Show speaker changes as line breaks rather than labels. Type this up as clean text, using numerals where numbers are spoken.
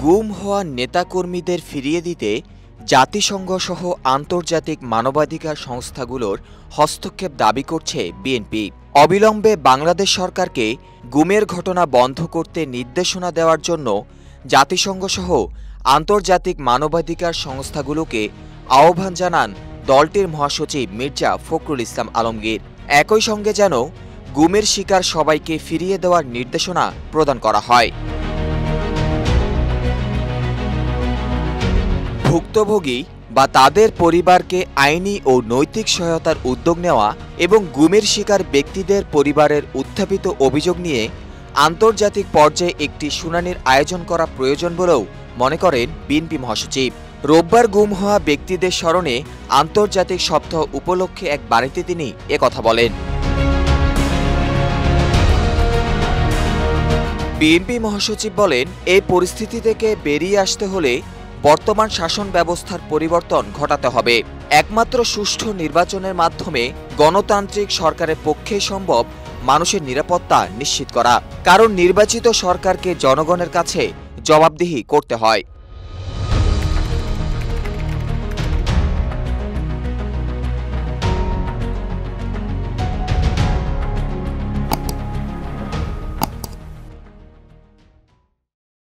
গুম হওয়া নেতাকর্মীদের ফিরিয়ে দিতে জাতিসংঘ সহ আন্তর্জাতিক মানবাধিকার সংস্থাগুলোর হস্তক্ষেপ দাবি করছে বিএনপি। অবিলম্বে বাংলাদেশ সরকারকে গুমের ঘটনা বন্ধ করতে নির্দেশনা দেওয়ার জন্য জাতিসংঘ সহ আন্তর্জাতিক মানবাধিকার সংস্থাগুলোকে আহ্বান জানান দলটির মহাসচিব মির্জা ফখরুল ইসলাম আলমগীর। একই সঙ্গে যেন গুমের শিকার সবাইকে ফিরিয়ে দেওয়ার নির্দেশনা প্রদান করা হয়। ভুক্তভোগী বা তাদের পরিবারকে আইনি ও নৈতিক সহায়তার উদ্যোগ নেওয়া এবং গুমের শিকার ব্যক্তিদের পরিবারের উত্থাপিত অভিযোগ নিয়ে আন্তর্জাতিক পর্যায়ে একটি শুনানির আয়োজন করা প্রয়োজন বলেও মনে করেন বিএনপি মহাসচিব। রোববার গুম হওয়া ব্যক্তিদের স্মরণে আন্তর্জাতিক সপ্তাহ উপলক্ষে এক বাণীতে তিনি একথা বলেন। বিএনপি মহাসচিব বলেন, এই পরিস্থিতি থেকে বেরিয়ে আসতে হলে বর্তমান শাসন ব্যবস্থার পরিবর্তন ঘটাতে হবে। একমাত্র সুষ্ঠু নির্বাচনের মাধ্যমে গণতান্ত্রিক সরকারের পক্ষে সম্ভব মানুষের নিরাপত্তা নিশ্চিত করা, কারণ নির্বাচিত সরকারকে জনগণের কাছে জবাবদিহি করতে হয়।